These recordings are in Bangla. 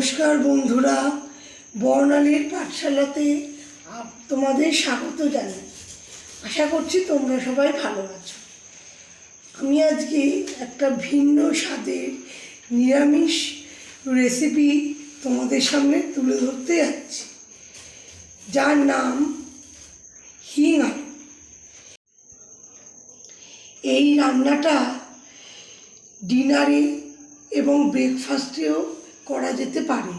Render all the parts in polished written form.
নমস্কার বন্ধুরা, বর্ণালীর পাঠশালাতে তোমাদের স্বাগত জানাই। আশা করছি তোমরা সবাই ভালো আছো। আমি আজকে একটা ভিন্ন স্বাদের নিরামিষ রেসিপি তোমাদের সামনে তুলে ধরতে যাচ্ছি, যার নাম হিং আলু। এই রান্নাটা ডিনারে এবং ব্রেকফাস্টেও করা যেতে পারে।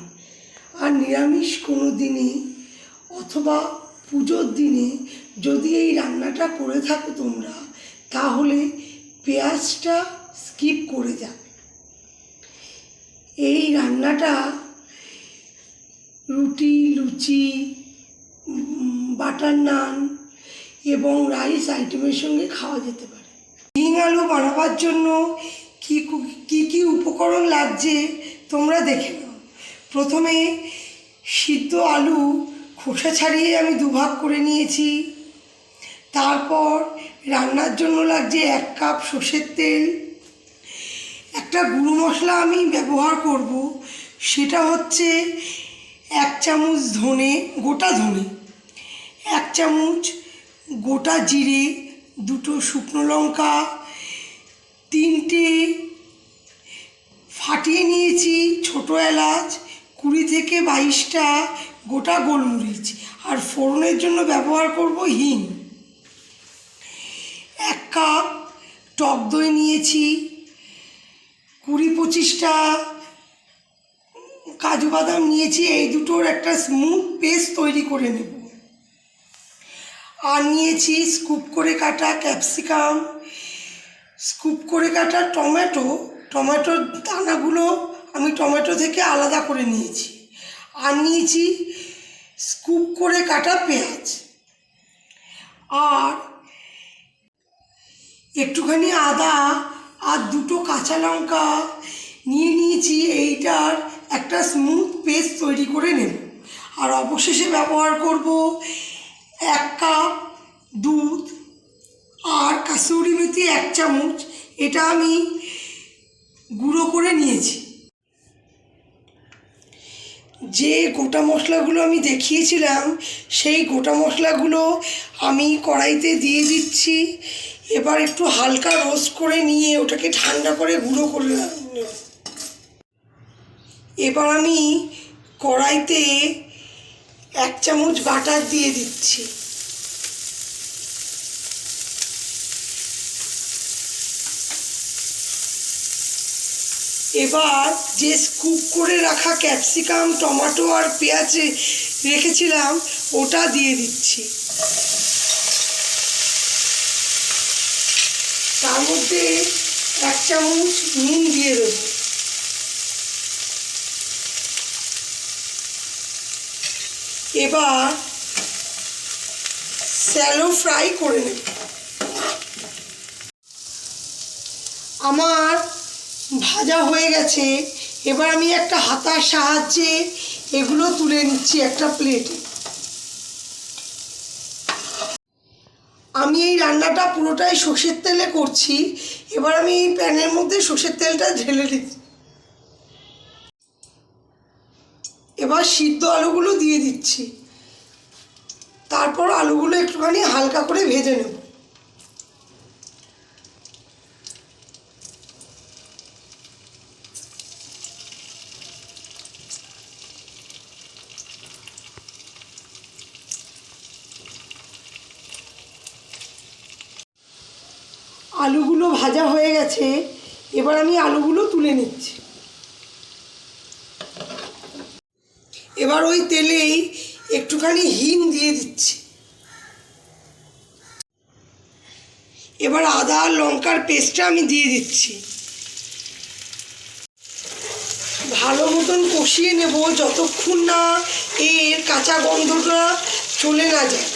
আর নিরামিষ কোনো দিনে অথবা পুজোর দিনে যদি এই রান্নাটা করে থাকো তোমরা, তাহলে পেঁয়াজটা স্কিপ করে যাবে। এই রান্নাটা রুটি, লুচি, বাটার নান এবং রাইস আইটেমের সঙ্গে খাওয়া যেতে পারে। হিং আলু বানাবার জন্য কি উপকরণ লাগছে তোমরা দেখে নাও। প্রথমে সিদ্ধ আলু খোসা ছাড়িয়ে আমি দুভাগ করে নিয়েছি। তারপর রান্নার জন্য লাগছে 1 কাপ সর্ষের তেল। একটা গুঁড়ো মশলা আমি ব্যবহার করব, সেটা হচ্ছে 1 চামচ ধনে, গোটা ধনে, 1 চামচ গোটা জিরে, 2টো শুকনো লঙ্কা, 3টে ফাটিয়ে নিয়েছি ছোট এলাচ, 20 থেকে 22টা গোটা গোলমরিচ, আর ফোড়নের জন্য ব্যবহার করব হিং। 1 কাপ টক দই নিয়েছি, 20-25টা কাজু বাদাম নিয়েছি। এই দুটোর একটা স্মুথ পেস্ট তৈরি করে নেব। আর নিয়েছি স্কুপ করে কাটা ক্যাপসিকাম, স্কুপ করে কাটা টমেটোর দানাগুলো আমি টমেটো থেকে আলাদা করে নিয়েছি। আর নিয়েছি স্কুপ করে কাটা পেঁয়াজ, আর একটুখানি আদা আর 2টো কাঁচা লঙ্কা নিয়েছি। এইটার একটা স্মুথ পেস্ট তৈরি করে নেব। আর অবশেষে ব্যবহার করব 1 কাপ দুধ আর কাসুরি মেথি 1 চামচ। এটা আমি গুঁড়ো করে নিয়েছি। যে গোটা মশলাগুলো আমি দেখিয়েছিলাম, সেই গোটা মশলাগুলো আমি কড়াইতে দিয়ে দিচ্ছি। এবার একটু হালকা রোস্ট করে নিয়ে ওটাকে ঠান্ডা করে গুঁড়ো করে নেব। এবার আমি কড়াইতে 1 চামচ বাটার দিয়ে দিচ্ছি। এবার যে স্কুপ করে রাখা ক্যাপসিকাম, টমেটো আর পেঁয়াজ রেখেছিলাম, ওটা দিয়ে দিচ্ছি। তার মধ্যে 1 চামচ নুন দিয়ে দেব। এবার শ্যালো ফ্রাই করে নেব। আমার ভাজা হয়ে গেছে। এবার আমি একটা হাতার সাহায্যে এগুলো তুলে নিচ্ছি একটা প্লেটে। আমি এই রান্নাটা পুরোটাই সর্ষের তেলে করছি। এবার আমি এই প্যানের মধ্যে সর্ষের তেলটা ঢেলে দিচ্ছি। এবার সিদ্ধ আলুগুলো দিয়ে দিচ্ছি। তারপর আলুগুলো একটুখানি হালকা করে ভেজে নেব। আলুগুলো ভাজা হয়ে গেছে। এবার আমি আলুগুলো তুলে নিচ্ছি। এবার ওই তেলেই একটুখানি হিং দিয়ে দিচ্ছি। এবার আদা আর লঙ্কার পেস্টটা আমি দিয়ে দিচ্ছি। ভালো মতন কষিয়ে নেব যতক্ষণ না এর কাঁচা গন্ধটা চলে না যায়।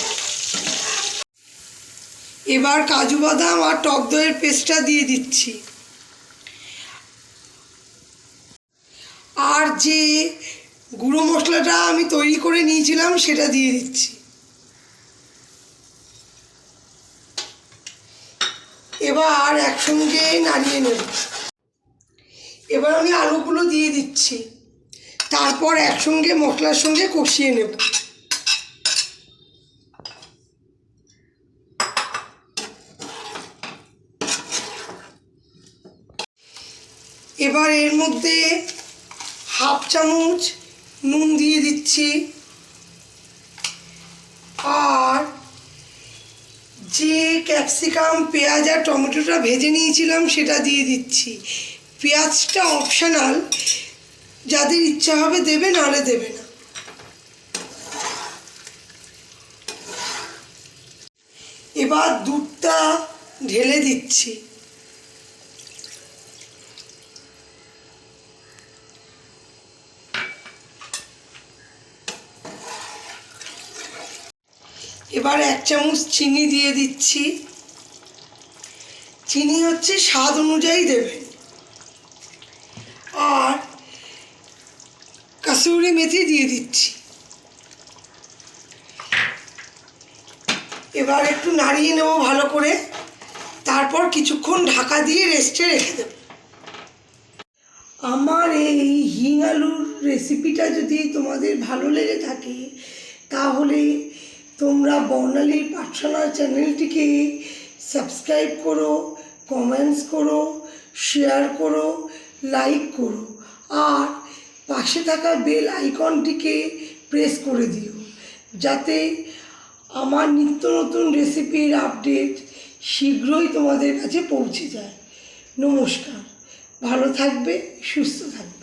এবার কাজু বাদাম আর টক দইয়ের পেস্টটা দিয়ে দিচ্ছি। আর যে গুঁড়ো মশলাটা আমি তৈরি করে নিয়েছিলাম, সেটা দিয়ে দিচ্ছি। এবার একসঙ্গে নাড়িয়ে নেব। এবার আমি আলুগুলো দিয়ে দিচ্ছি। তারপর একসঙ্গে মশলার সঙ্গে কষিয়ে নেব। এবার এর মধ্যে হাফ চামচ নুন দিয়ে দিচ্ছি, আর যে ক্যাপসিকাম, পেঁয়াজ আর টমেটোটা ভেজে নিয়েছিলাম সেটা দিয়ে দিচ্ছি। পেঁয়াজটা অপশনাল, যাদের ইচ্ছা হবে দেবে, নাহলে দেবে না। এবার দুধটা ঢেলে দিচ্ছি। এবার 1 চামচ চিনি দিয়ে দিচ্ছি। চিনি হচ্ছে স্বাদ অনুযায়ী দেবেন। আর কাসুরি মেথি দিয়ে দিচ্ছি। এবার একটু নাড়িয়ে নেব ভালো করে, তারপর কিছুক্ষণ ঢাকা দিয়ে রেস্টে রেখে দেব। আমার এই হিং আলুর রেসিপিটা যদি তোমাদের ভালো লেগে থাকে, তাহলে তোমরা বর্ণালীর পাঠশালা চ্যানেলটিকে সাবস্ক্রাইব করো, কমেন্টস করো, শেয়ার করো, লাইক করো, আর পাশে থাকা বেল আইকনটিকে প্রেস করে দিও, যাতে আমার নিত্য নতুন রেসিপির আপডেট শীঘ্রই তোমাদের কাছে পৌঁছে যায়। নমস্কার, ভালো থাকবে, সুস্থ থাকবে।